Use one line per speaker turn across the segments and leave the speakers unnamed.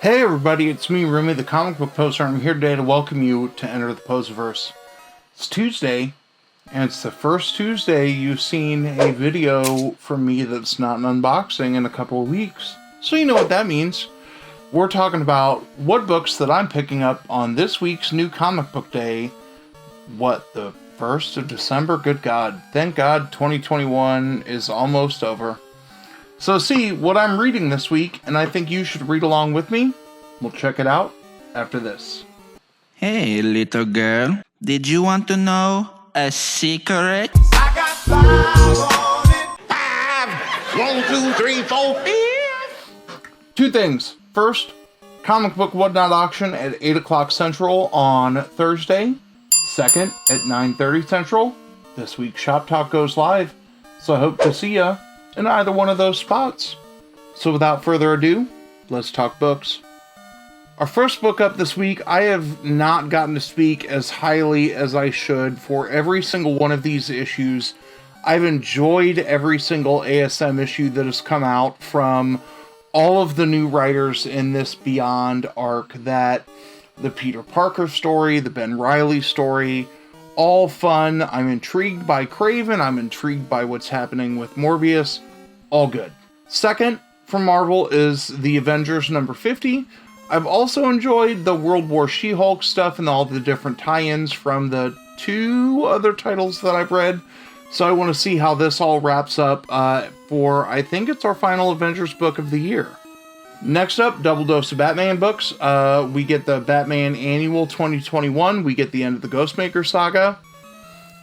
Hey everybody, it's me, Rumi, the comic book poser. I'm here today to welcome you to Enter the Poseverse. It's Tuesday, and it's the first Tuesday you've seen a video from me that's not an unboxing in a couple of weeks. So you know what that means. We're talking about what books that I'm picking up on this week's new comic book day. What, the 1st of December? Good God. Thank God 2021 is almost over. So see what I'm reading this week, and I think you should read along with me. We'll check it out after this.
Hey, little girl, did you want to know a secret?
I got 5 on it. 5, 1, 2, 3, 4, 5.
Two things. First, Comic Book Whatnot auction at 8 o'clock Central on Thursday. Second, at 9:30 Central, this week's Shop Talk goes live. So I hope to see ya in either one of those spots. So without further ado, let's talk books. Our first book up this week, I have not gotten to speak as highly as I should for every single one of these issues. I've enjoyed every single ASM issue that has come out from all of the new writers in this Beyond arc. That the Peter Parker story, the Ben Reilly story, all fun. I'm intrigued by Kraven. I'm intrigued by what's happening with Morbius. All good. Second, from Marvel, is The Avengers number 50. I've also enjoyed the World War She-Hulk stuff and all the different tie-ins from the 2 other titles that I've read. So I want to see how this all wraps up for, I think it's our final Avengers book of the year. Next up, double dose of Batman books. We get the Batman Annual 2021. We get the end of the Ghostmaker saga.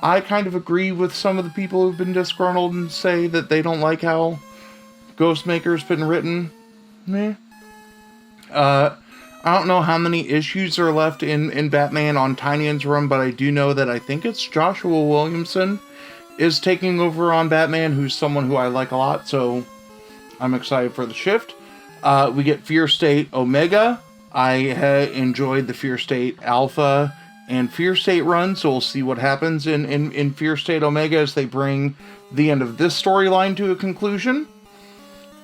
I kind of agree with some of the people who've been disgruntled and say that they don't like how Ghostmaker's been written. Meh. I don't know how many issues are left in Batman on Tynion's run, but I do know that I think it's Joshua Williamson is taking over on Batman, who's someone who I like a lot, so I'm excited for the shift. We get Fear State Omega. I enjoyed the Fear State Alpha and Fear State run, so we'll see what happens in Fear State Omega as they bring the end of this storyline to a conclusion.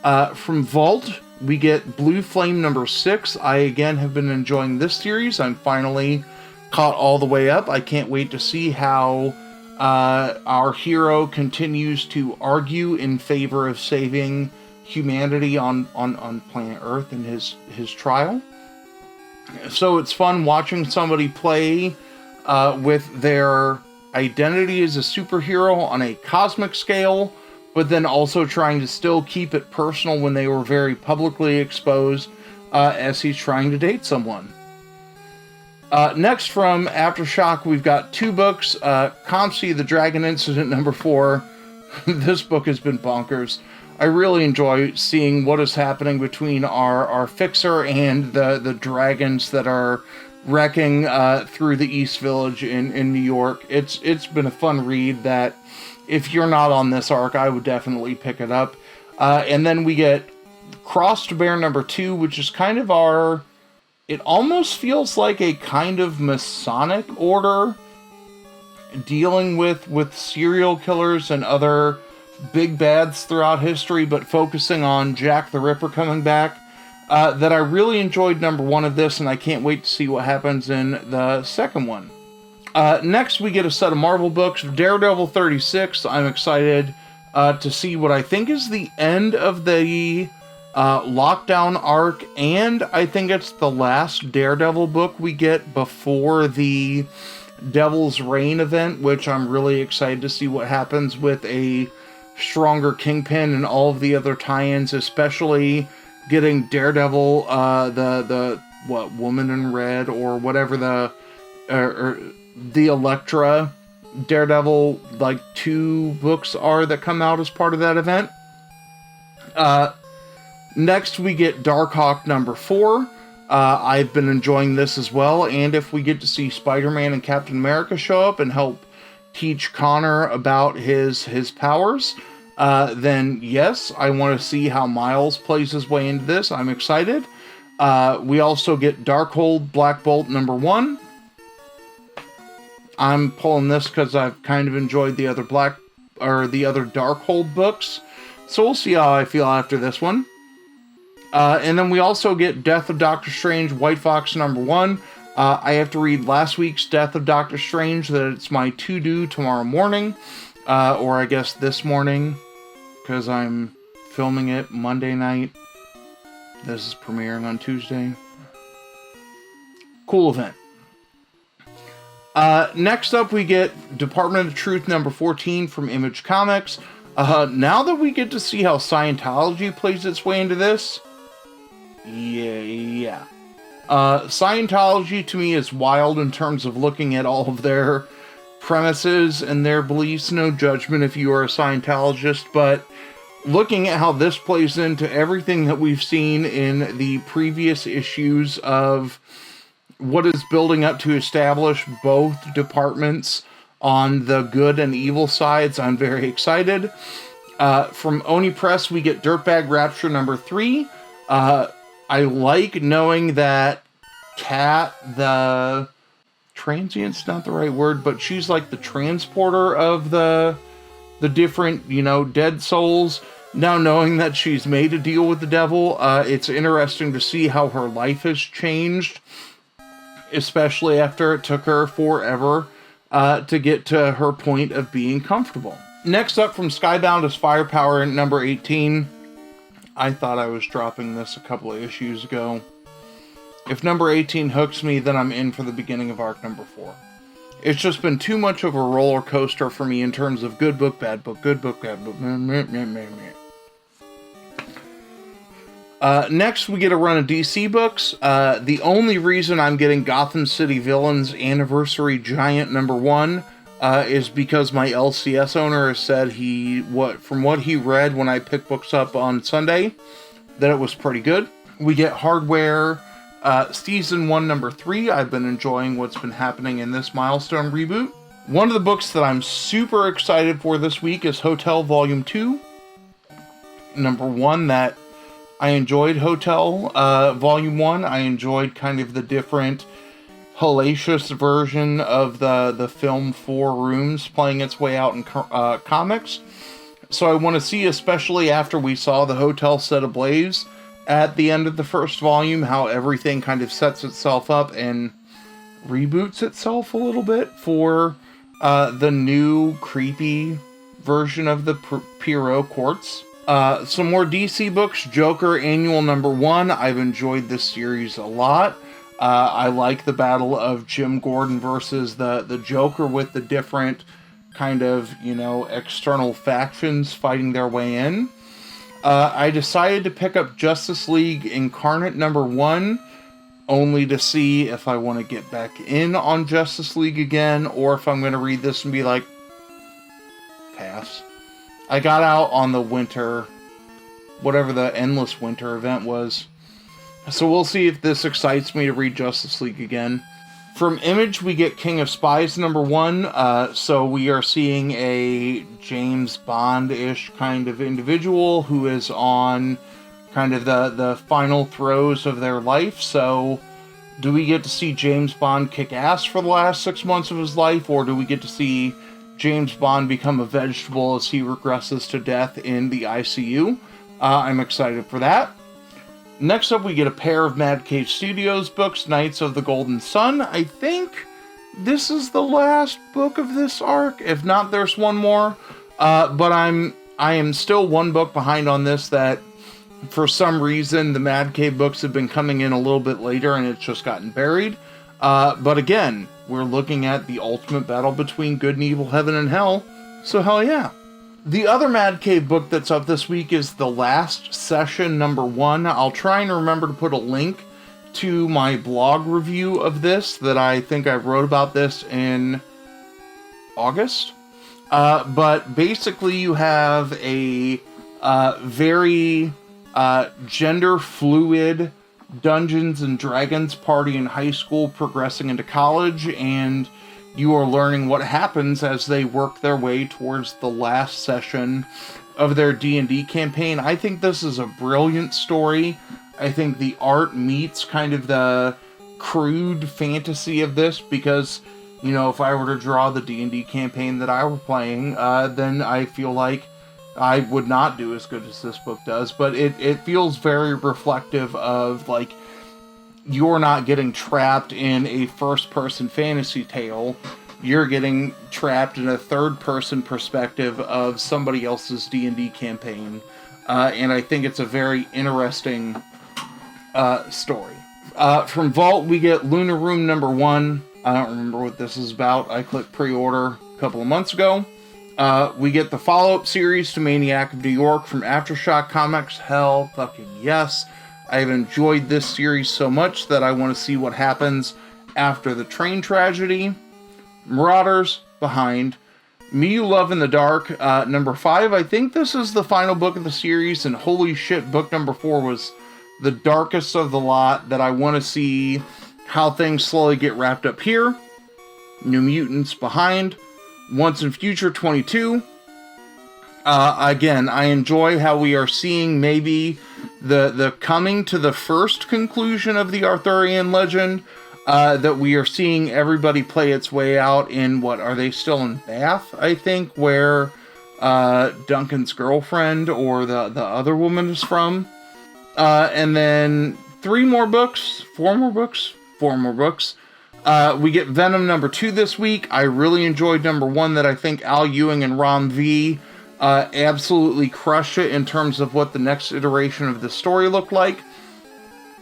From Vault, we get Blue Flame number 6. I, again, have been enjoying this series. I'm finally caught all the way up. I can't wait to see how our hero continues to argue in favor of saving humanity on planet Earth in his trial. So it's fun watching somebody play with their identity as a superhero on a cosmic scale, but then also trying to still keep it personal when they were very publicly exposed as he's trying to date someone. Next, from Aftershock, we've got 2 books. Compsy, the Dragon Incident number 4. This book has been bonkers. I really enjoy seeing what is happening between our fixer and the dragons that are wrecking through the East Village in New York. It's been a fun read that, if you're not on this arc, I would definitely pick it up. And then we get Crossed Bear number 2, which is kind of our... It almost feels like a kind of Masonic order dealing with serial killers and other big bads throughout history, but focusing on Jack the Ripper coming back. That I really enjoyed number 1 of this, and I can't wait to see what happens in the second one. Next, we get a set of Marvel books. Daredevil 36. I'm excited to see what I think is the end of the Lockdown arc, and I think it's the last Daredevil book we get before the Devil's Reign event, which I'm really excited to see what happens with a stronger Kingpin and all of the other tie-ins, especially getting Daredevil, the Woman in Red, or whatever the Elektra Daredevil, 2 books are that come out as part of that event. Next, we get Darkhawk number 4. I've been enjoying this as well, and if we get to see Spider-Man and Captain America show up and help teach Connor about his powers, then yes, I want to see how Miles plays his way into this. I'm excited. We also get Darkhold Black Bolt number 1. I'm pulling this because I've kind of enjoyed the other Darkhold books, so we'll see how I feel after this one. And then we also get Death of Doctor Strange, White Fox #1. I have to read last week's Death of Doctor Strange, that it's my to-do tomorrow morning. Or I guess this morning, because I'm filming it Monday night. This is premiering on Tuesday. Cool event. Next up, we get Department of Truth #14 from Image Comics. Now that we get to see how Scientology plays its way into this, yeah. Scientology to me is wild in terms of looking at all of their premises and their beliefs. No judgment if you are a Scientologist, but looking at how this plays into everything that we've seen in the previous issues of what is building up to establish both departments on the good and evil sides, I'm very excited. From Oni Press, we get Dirtbag Rapture #3. I like knowing that Kat, the transient's not the right word, but she's like the transporter of the different, dead souls. Now knowing that she's made a deal with the devil, it's interesting to see how her life has changed, especially after it took her forever to get to her point of being comfortable. Next up from Skybound is Firepower #18. I thought I was dropping this a couple of issues ago. If #18 hooks me, then I'm in for the beginning of arc #4. It's just been too much of a roller coaster for me in terms of good book, bad book, good book, bad book. Next, we get a run of DC books. The only reason I'm getting Gotham City Villains Anniversary Giant #1 is because my LCS owner has said from what he read when I picked books up on Sunday, that it was pretty good. We get Hardware Season 1 #3. I've been enjoying what's been happening in this milestone reboot. One of the books that I'm super excited for this week is Hotel Volume 2. #1, that I enjoyed Hotel Volume 1. I enjoyed kind of the different hellacious version of the film Four Rooms playing its way out in comics. So I want to see, especially after we saw the hotel set ablaze at the end of the first volume, how everything kind of sets itself up and reboots itself a little bit for the new creepy version of the Pierrot Quartz. Some more DC books. Joker Annual #1. I've enjoyed this series a lot. I like the battle of Jim Gordon versus the Joker with the different kind of, external factions fighting their way in. I decided to pick up Justice League Incarnate #1, only to see if I want to get back in on Justice League again, or if I'm going to read this and be like, pass. I got out on the winter, whatever the Endless Winter event was. So we'll see if this excites me to read Justice League again. From Image, we get King of Spies #1. So we are seeing a James Bond-ish kind of individual who is on kind of the final throes of their life. So do we get to see James Bond kick ass for the last 6 months of his life, or do we get to see James Bond become a vegetable as he regresses to death in the ICU? I'm excited for that. Next up, we get a pair of Mad Cave Studios books, Knights of the Golden Sun. I think this is the last book of this arc. If not, there's one more. But I am still one book behind on this, that for some reason the Mad Cave books have been coming in a little bit later and it's just gotten buried. But again, we're looking at the ultimate battle between good and evil, heaven and hell. So hell yeah. The other Mad Cave book that's up this week is The Last Session #1. I'll try and remember to put a link to my blog review of this, that I think I wrote about this in August. But basically you have a very gender fluid Dungeons and Dragons party in high school progressing into college, and you are learning what happens as they work their way towards the last session of their D&D campaign. I think this is a brilliant story. I think the art meets kind of the crude fantasy of this, because, if I were to draw the D&D campaign that I were playing, then I feel like I would not do as good as this book does, but it feels very reflective of, like, you're not getting trapped in a first-person fantasy tale. You're getting trapped in a third-person perspective of somebody else's D&D campaign. And I think it's a very interesting story. From Vault, we get Lunar Room number 1. I don't remember what this is about. I clicked pre-order a couple of months ago. We get the follow-up series to Maniac of New York from Aftershock Comics. Hell fucking yes. I've enjoyed this series so much that I want to see what happens after the train tragedy. Marauders, Behind. Me You Love in the Dark, number 5. I think this is the final book of the series, and holy shit, book number 4 was the darkest of the lot, that I want to see how things slowly get wrapped up here. New Mutants, Behind. Once and Future 22. Again, I enjoy how we are seeing maybe the coming to the first conclusion of the Arthurian legend, that we are seeing everybody play its way out in, what, are they still in Bath, I think, where Duncan's girlfriend or the other woman is from. And then 4 more books. We get Venom number 2 this week. I really enjoyed number 1, that I think Al Ewing and Ron V absolutely crushed it in terms of what the next iteration of the story looked like.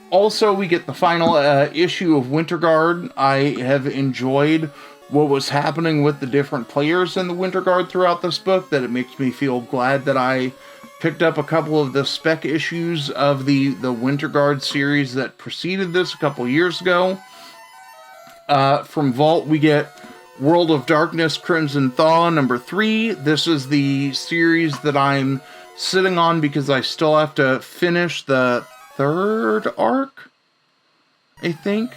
Also, we get the final issue of Winter Guard. I have enjoyed what was happening with the different players in the Winter Guard throughout this book, that it makes me feel glad that I picked up a couple of the spec issues of the Winter Guard series that preceded this a couple years ago. From Vault, we get World of Darkness, Crimson Thaw, number 3. This is the series that I'm sitting on because I still have to finish the 3rd arc, I think.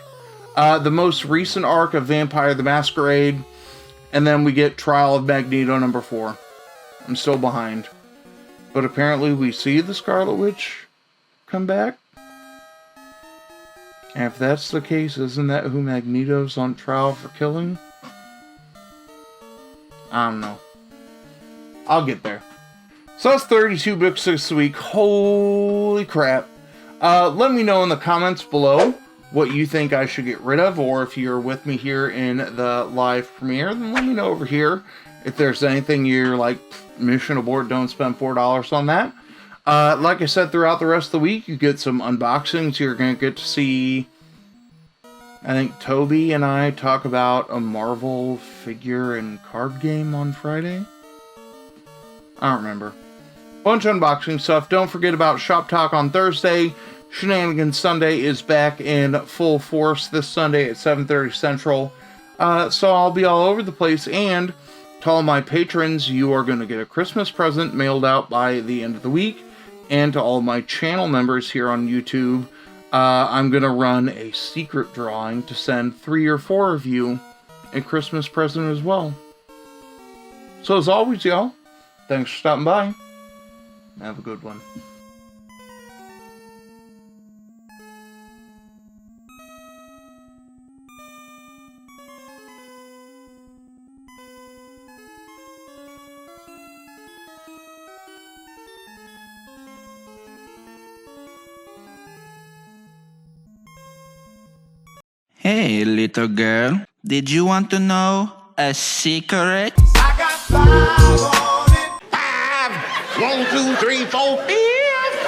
The most recent arc of Vampire the Masquerade. And then we get Trial of Magneto, number 4. I'm still behind. But apparently we see the Scarlet Witch come back. And if that's the case, isn't that who Magneto's on trial for killing? I don't know. I'll get there. So that's 32 books this week. Holy crap. Let me know in the comments below what you think I should get rid of, or if you're with me here in the live premiere, then let me know over here if there's anything you're like, mission abort, don't spend $4 on that. Like I said, throughout the rest of the week, you get some unboxings. You're going to get to see, I think, Toby and I talk about a Marvel figure and card game on Friday. I don't remember. Bunch of unboxing stuff. Don't forget about Shop Talk on Thursday. Shenanigans Sunday is back in full force this Sunday at 7:30 Central. So I'll be all over the place, and to all my patrons, you are going to get a Christmas present mailed out by the end of the week. And to all my channel members here on YouTube, I'm going to run a secret drawing to send 3 or 4 of you a Christmas present as well. So as always, y'all, thanks for stopping by. Have a good one.
Hey, little girl, did you want to know a secret?
I got 5 on it. 5, 1, 2, 3, 4, 5.